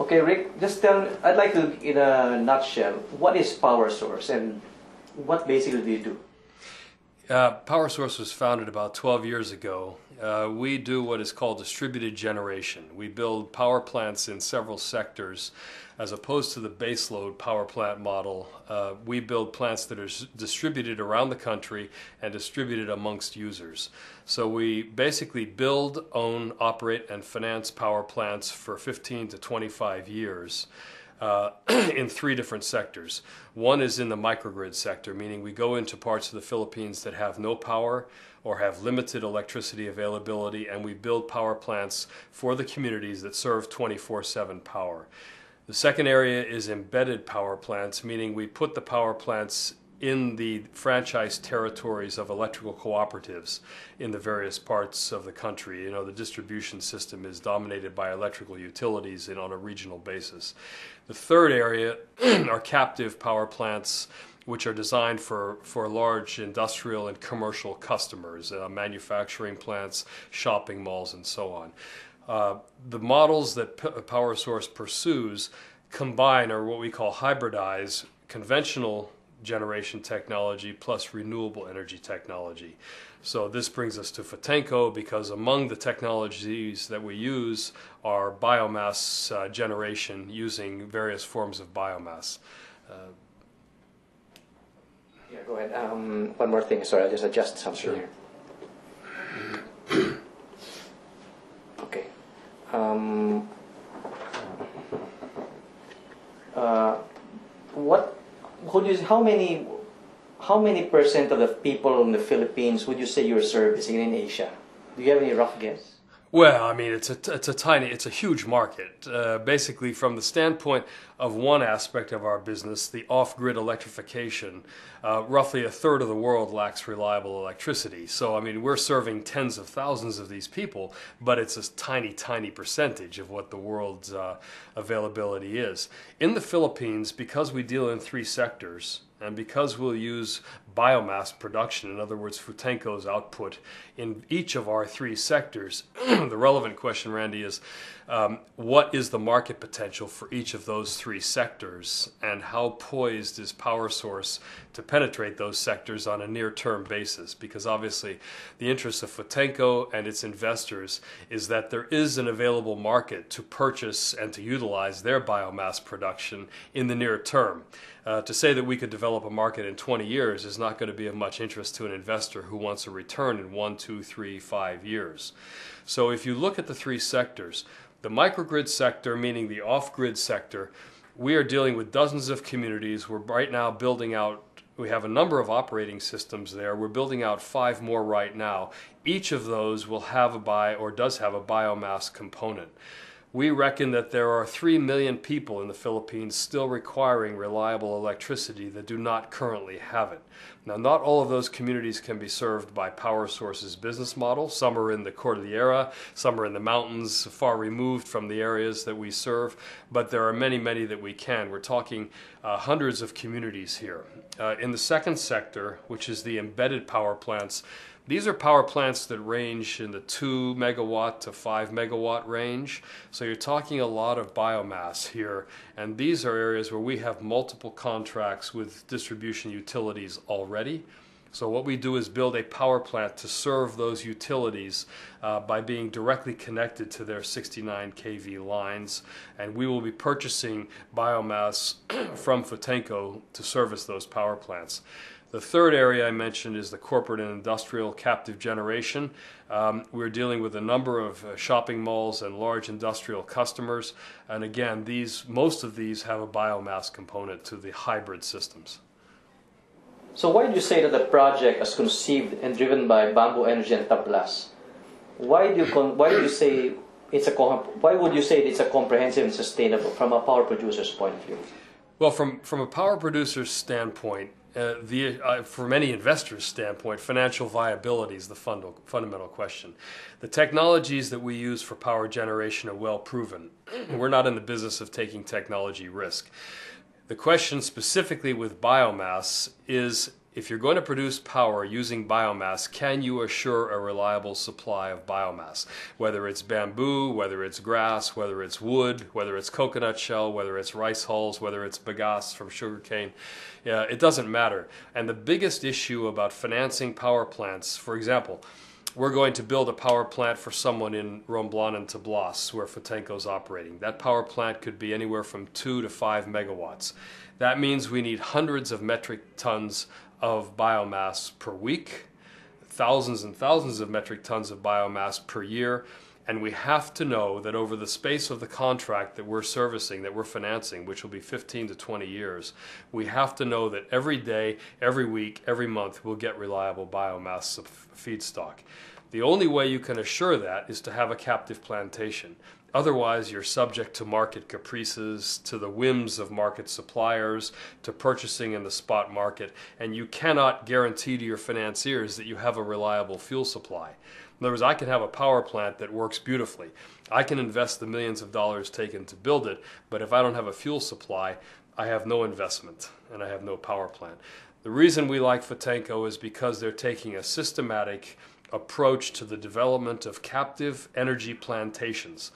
Okay, Rick, just tell me, I'd like to, in a nutshell, what is Powersource and what basically do you do? Powersource was founded about 12 years ago. We do what is called distributed generation. We build power plants in several sectors as opposed to the baseload power plant model. We build plants that are distributed around the country and distributed amongst users. So we basically build, own, operate, and finance power plants for 15 to 25 years. In three different sectors. One is in the microgrid sector, meaning we go into parts of the Philippines that have no power or have limited electricity availability, and we build power plants for the communities that serve 24/7 power. The second area is embedded power plants, meaning we put the power plants in the franchise territories of electrical cooperatives in the various parts of the country. You know, the distribution system is dominated by electrical utilities on a regional basis. The third area are captive power plants, which are designed for large industrial and commercial customers, manufacturing plants, shopping malls, and so on. The models that Powersource pursues combine, or what we call hybridize, conventional generation technology plus renewable energy technology. So this brings us to Futenco, because among the technologies that we use are biomass generation using various forms of biomass. Yeah, go ahead. One more thing. Sorry, I'll just adjust something Sure. here. Okay. How many percent of the people in the Philippines would you say you're servicing in Asia? Do you have any rough guess? Well, I mean, it's a huge market. Basically, from the standpoint of one aspect of our business, the off-grid electrification, roughly a third of the world lacks reliable electricity. So, I mean, we're serving tens of thousands of these people, but it's a tiny, tiny percentage of what the world's availability is. In the Philippines, because we deal in three sectors, and because we'll use biomass production, in other words, Futenco's output in each of our three sectors, the relevant question, Randy, is what is the market potential for each of those three sectors, and how poised is Powersource to penetrate those sectors on a near-term basis? Because obviously the interest of Futenco and its investors is that there is an available market to purchase and to utilize their biomass production in the near term. To say that we could develop a market in 20 years is not going to be of much interest to an investor who wants a return in 1, 2, 3, 5 years. So if you look at the three sectors, the microgrid sector, meaning the off-grid sector, we are dealing with dozens of communities. We're right now building out, we have a number of operating systems there. We're building out 5 more right now. Each of those will have does have a biomass component. We reckon that there are 3 million people in the Philippines still requiring reliable electricity that do not currently have it. Now, not all of those communities can be served by Powersource's business model. Some are in the Cordillera, some are in the mountains, far removed from the areas that we serve, but there are many, many that we can. We're talking hundreds of communities here. In the second sector, which is the embedded power plants, these are power plants that range in the 2 megawatt to 5 megawatt range. So you're talking a lot of biomass here. And these are areas where we have multiple contracts with distribution utilities already. So what we do is build a power plant to serve those utilities by being directly connected to their 69 kV lines. And we will be purchasing biomass from Futenco to service those power plants. The third area I mentioned is the corporate and industrial captive generation. We're dealing with a number of shopping malls and large industrial customers. And again, most of these have a biomass component to the hybrid systems. So why do you say that the project is conceived and driven by Bamboo Energy and Tablas? Why would you say it's a comprehensive and sustainable from a power producer's point of view? Well, from a power producer's standpoint, for many investors' standpoint, financial viability is the fundamental question. The technologies that we use for power generation are well proven. We're not in the business of taking technology risk. The question specifically with biomass is if you're going to produce power using biomass, can you assure a reliable supply of biomass? Whether it's bamboo, whether it's grass, whether it's wood, whether it's coconut shell, whether it's rice hulls, whether it's bagasse from sugarcane, it doesn't matter. And the biggest issue about financing power plants, for example, we're going to build a power plant for someone in Romblon and Tablas, where Fotenko's operating. That power plant could be anywhere from 2 to 5 megawatts. That means we need hundreds of metric tons of biomass per week, thousands and thousands of metric tons of biomass per year, and we have to know that over the space of the contract that we're servicing, that we're financing, which will be 15 to 20 years, we have to know that every day, every week, every month we'll get reliable biomass feedstock. The only way you can assure that is to have a captive plantation. Otherwise, you're subject to market caprices, to the whims of market suppliers, to purchasing in the spot market, and you cannot guarantee to your financiers that you have a reliable fuel supply. In other words, I can have a power plant that works beautifully. I can invest the millions of dollars taken to build it, but if I don't have a fuel supply, I have no investment and I have no power plant. The reason we like Fotenko is because they're taking a systematic approach to the development of captive energy plantations.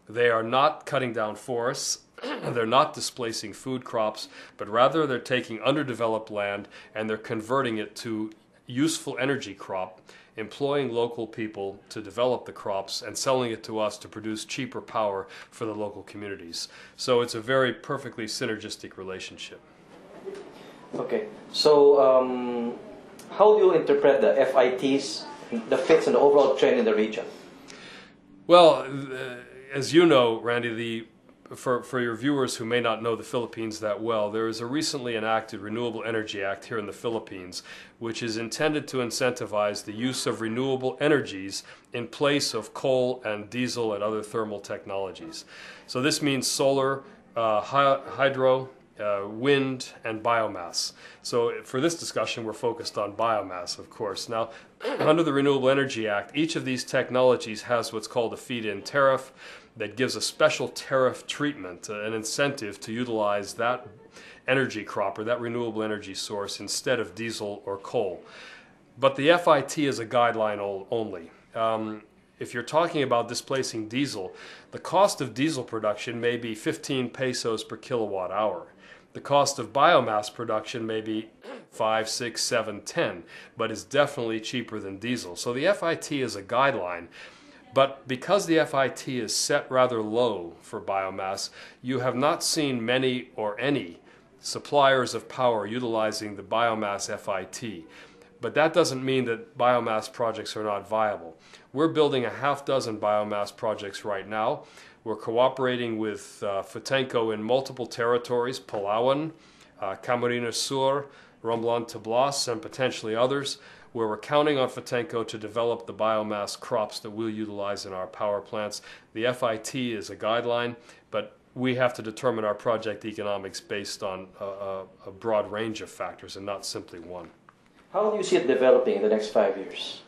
They are not cutting down forests, they're not displacing food crops, but rather they're taking underdeveloped land and they're converting it to useful energy crop, employing local people to develop the crops and selling it to us to produce cheaper power for the local communities. So it's a very perfectly synergistic relationship. Okay, so how do you interpret the FITs, the fits and the overall trend in the region? Well, as you know, Randy, for your viewers who may not know the Philippines that well, there is a recently enacted Renewable Energy Act here in the Philippines, which is intended to incentivize the use of renewable energies in place of coal and diesel and other thermal technologies. So this means solar, hydro, wind, and biomass. So for this discussion, we're focused on biomass, of course. Now, under the Renewable Energy Act, each of these technologies has what's called a feed-in tariff that gives a special tariff treatment, an incentive to utilize that energy crop or that renewable energy source instead of diesel or coal. But the FIT is a guideline only. If you're talking about displacing diesel, the cost of diesel production may be 15 pesos per kilowatt hour. The cost of biomass production may be 5, 6, 7, 10, but it's definitely cheaper than diesel. So the FIT is a guideline, but because the FIT is set rather low for biomass, you have not seen many or any suppliers of power utilizing the biomass FIT. But that doesn't mean that biomass projects are not viable. We're building a half dozen biomass projects right now. We're cooperating with Fotenko in multiple territories, Palawan, Camarines Sur, Romblon Tablas, and potentially others, where we're counting on Fotenko to develop the biomass crops that we'll utilize in our power plants. The FIT is a guideline, but we have to determine our project economics based on a broad range of factors and not simply one. How do you see it developing in the next 5 years?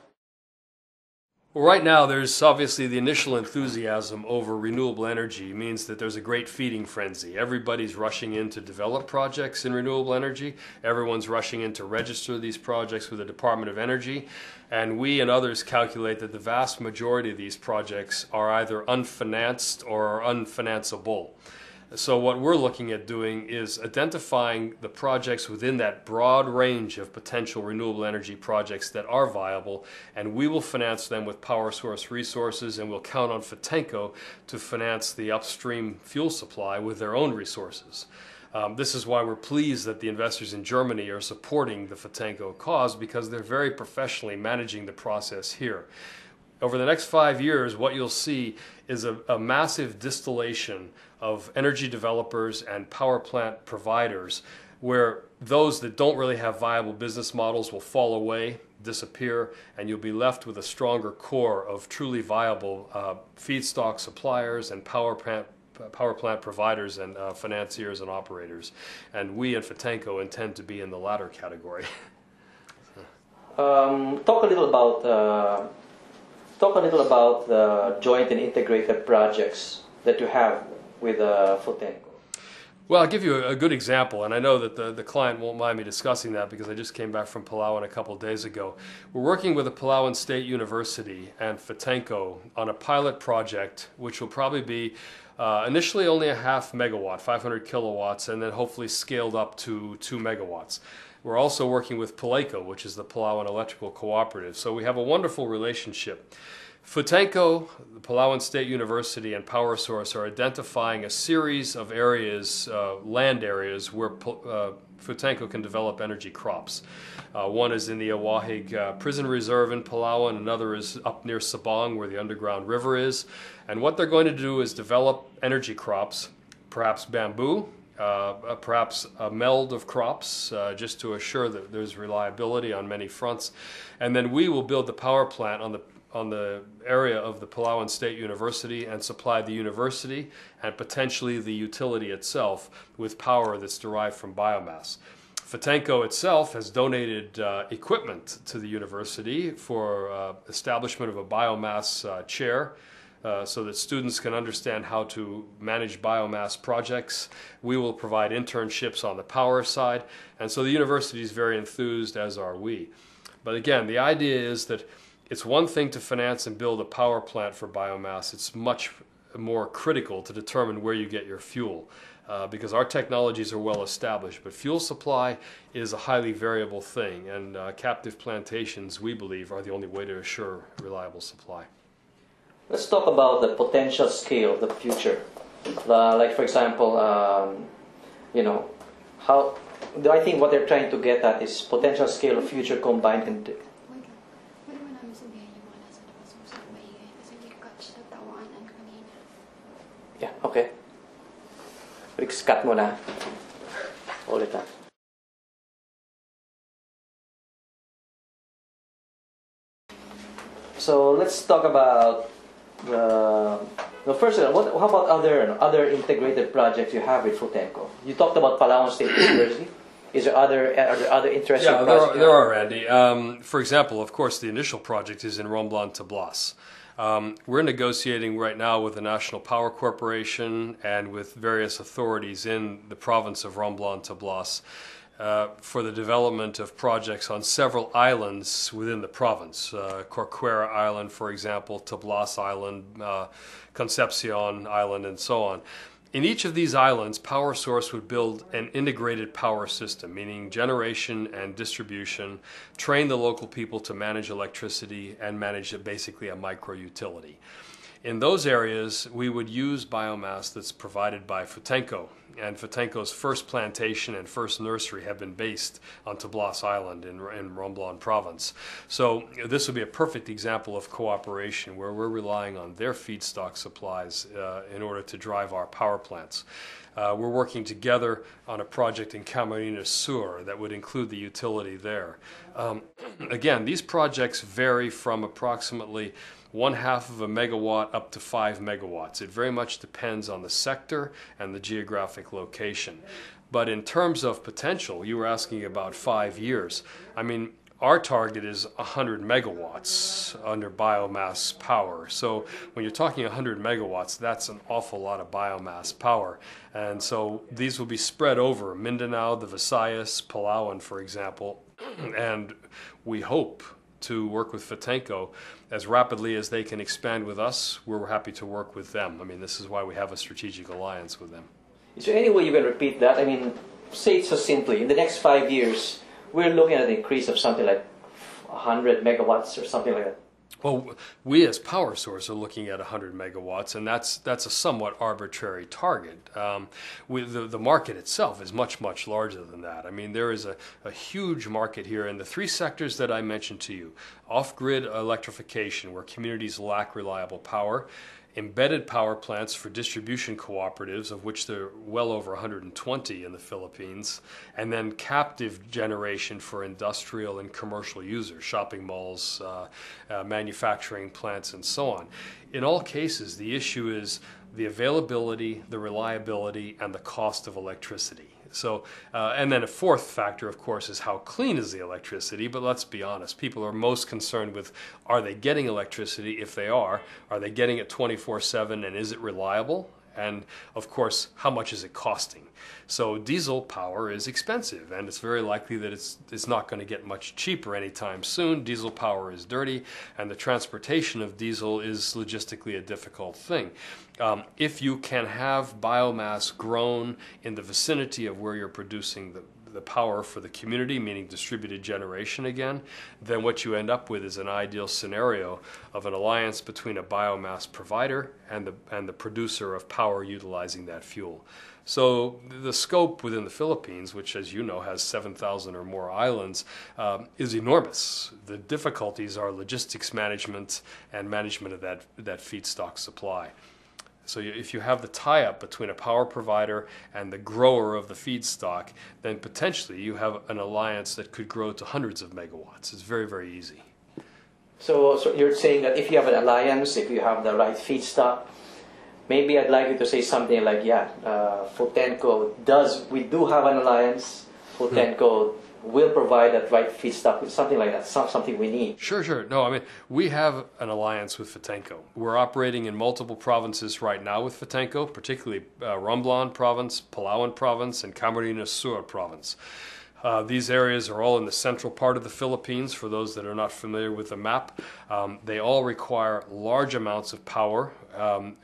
Well, right now, there's obviously the initial enthusiasm over renewable energy means that there's a great feeding frenzy. Everybody's rushing in to develop projects in renewable energy. Everyone's rushing in to register these projects with the Department of Energy. And we and others calculate that the vast majority of these projects are either unfinanced or unfinanceable. So what we're looking at doing is identifying the projects within that broad range of potential renewable energy projects that are viable, and we will finance them with Powersource resources, and we'll count on Fotenko to finance the upstream fuel supply with their own resources. This is why we're pleased that the investors in Germany are supporting the Fotenko cause, because they're very professionally managing the process here. Over the next 5 years, what you'll see is a massive distillation of energy developers and power plant providers, where those that don't really have viable business models will fall away, disappear, and you'll be left with a stronger core of truly viable feedstock suppliers and power plant providers and financiers and operators. And we at Fotenko intend to be in the latter category. Talk a little about the joint and integrated projects that you have with Fotenko. Well, I'll give you a good example, and I know that the client won't mind me discussing that because I just came back from Palawan a couple of days ago. We're working with the Palawan State University and Fitenco on a pilot project which will probably be initially only a half megawatt, 500 kilowatts, and then hopefully scaled up to 2 megawatts. We're also working with Palaco, which is the Palawan Electrical Cooperative, so we have a wonderful relationship. Fitenco, the Palawan State University, and Powersource are identifying a series of areas, land areas, where Fitenco can develop energy crops. One is in the Awahig Prison Reserve in Palawan, another is up near Sabang where the underground river is. And what they're going to do is develop energy crops, perhaps bamboo, perhaps a meld of crops, just to assure that there's reliability on many fronts. And then we will build the power plant on the area of the Palawan State University and supply the university and potentially the utility itself with power that's derived from biomass. Fitenco itself has donated equipment to the university for establishment of a biomass chair so that students can understand how to manage biomass projects. We will provide internships on the power side, and so the university is very enthused, as are we. But again, the idea is that it's one thing to finance and build a power plant for biomass. It's much more critical to determine where you get your fuel because our technologies are well established. But fuel supply is a highly variable thing, and captive plantations, we believe, are the only way to assure reliable supply. Let's talk about the potential scale of the future. Like, for example, how I think what they're trying to get at is potential scale of future combined. Yeah, okay. Rick, cut mo na. Ulit na. So let's talk about first, how about other integrated projects you have with Fitenco? You talked about Palawan State University. Are there other interesting projects? There are, Randy. For example, of course, the initial project is in Romblon Tablas. We're negotiating right now with the National Power Corporation and with various authorities in the province of Romblon Tablas for the development of projects on several islands within the province. Corcuera Island, for example, Tablas Island, Concepcion Island, and so on. In each of these islands, Powersource would build an integrated power system, meaning generation and distribution, train the local people to manage electricity, and manage basically a micro-utility. In those areas, we would use biomass that's provided by Fitenco, and Fitenco's first plantation and first nursery have been based on Tablas Island in Romblon Province. So this would be a perfect example of cooperation where we're relying on their feedstock supplies in order to drive our power plants. We're working together on a project in Camarines Sur that would include the utility there. Again, these projects vary from approximately 1/2 of a megawatt up to 5 megawatts. It very much depends on the sector and the geographic location. But in terms of potential, you were asking about 5 years. I mean, our target is 100 megawatts under biomass power. So when you're talking 100 megawatts, that's an awful lot of biomass power. And so these will be spread over Mindanao, the Visayas, Palawan, for example. And we hope to work with Fitenco as rapidly as they can expand with us. We're happy to work with them. I mean, this is why we have a strategic alliance with them. Is there any way you can repeat that? I mean, say it so simply. In the next 5 years, we're looking at an increase of something like 100 megawatts or something like that. Well, we as Powersource are looking at 100 megawatts, and that's a somewhat arbitrary target. The market itself is much, much larger than that. I mean, there is a huge market here in the 3 sectors that I mentioned to you. Off-grid electrification, where communities lack reliable power. Embedded power plants for distribution cooperatives, of which there are well over 120 in the Philippines, and then captive generation for industrial and commercial users, shopping malls, manufacturing plants, and so on. In all cases, the issue is the availability, the reliability, and the cost of electricity. So, and then a fourth factor, of course, is how clean is the electricity. But let's be honest, people are most concerned with, are they getting electricity? If they are they getting it 24/7, and is it reliable? And of course, how much is it costing? So diesel power is expensive, and it's very likely that it's not going to get much cheaper anytime soon. Diesel power is dirty, and the transportation of diesel is logistically a difficult thing. If you can have biomass grown in the vicinity of where you're producing the power for the community, meaning distributed generation again, then what you end up with is an ideal scenario of an alliance between a biomass provider and the producer of power utilizing that fuel. So the scope within the Philippines, which as you know has 7,000 or more islands, is enormous. The difficulties are logistics management and management of that feedstock supply. So if you have the tie-up between a power provider and the grower of the feedstock, then potentially you have an alliance that could grow to hundreds of megawatts. It's very, very easy. So you're saying that if you have an alliance, if you have the right feedstock, maybe I'd like you to say something like, we do have an alliance. Futenco will provide that right feedstock, something like that, something we need. Sure. No, I mean, we have an alliance with Futenco. We're operating in multiple provinces right now with Futenco, particularly Romblon province, Palawan province, and Camarines Sur province. These areas are all in the central part of the Philippines. For those that are not familiar with the map, they all require large amounts of power.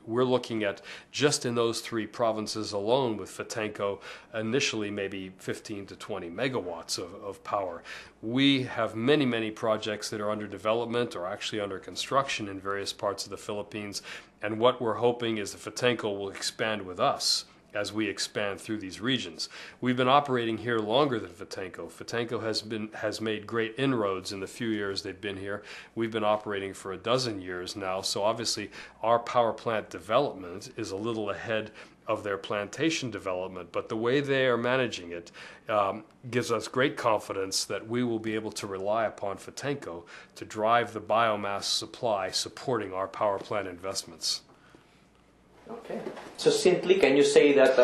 We're looking at, just in those three provinces alone with Futenco, initially maybe 15 to 20 megawatts of power. We have many projects that are under development or actually under construction in various parts of the Philippines, and what we're hoping is that Futenco will expand with us as we expand through these regions. We've been operating here longer than Futenco. Futenco has made great inroads in the few years they've been here. We've been operating for 12 years now, so obviously our power plant development is a little ahead of their plantation development, but the way they are managing it gives us great confidence that we will be able to rely upon Futenco to drive the biomass supply supporting our power plant investments. Okay. So simply, can you say that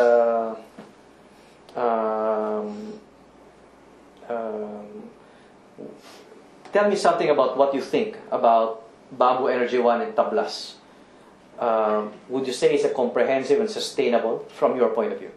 tell me something about what you think about Bamboo Energy 1 and Tablas. Would you say it's a comprehensive and sustainable from your point of view?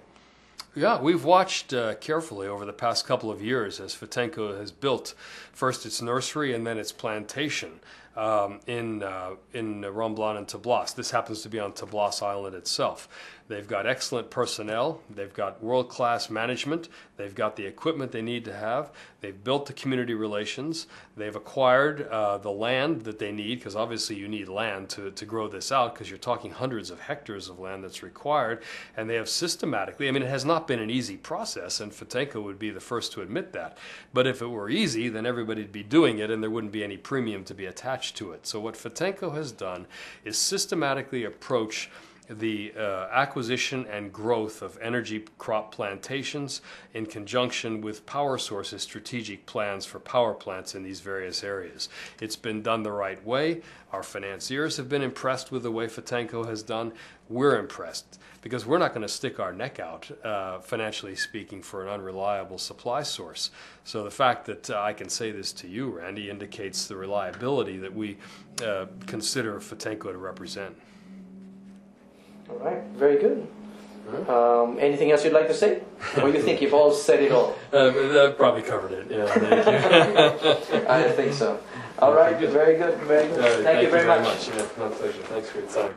Yeah, we've watched carefully over the past couple of years as Futenco has built first its nursery and then its plantation in Romblon and Tablas. This happens to be on Tablas Island itself. They've got excellent personnel, they've got world-class management, they've got the equipment they need to have, they've built the community relations, they've acquired the land that they need, because obviously you need land to grow this out, because you're talking hundreds of hectares of land that's required, and they have systematically, I mean, it has not been an easy process, and Futenco would be the first to admit that, but if it were easy, then everybody'd be doing it, and there wouldn't be any premium to be attached to it. So what Futenco has done is systematically approach the acquisition and growth of energy crop plantations in conjunction with Powersource's strategic plans for power plants in these various areas. It's been done the right way. Our financiers have been impressed with the way Futenco has done. We're impressed because we're not going to stick our neck out, financially speaking, for an unreliable supply source. So the fact that I can say this to you, Randy, indicates the reliability that we consider Futenco to represent. All right, very good. Anything else you'd like to say? Or you think you've all said it all? That probably covered it. Yeah, thank you. I think so. All right, very good. Thank you very much. Yeah, my pleasure. Thanks for your time.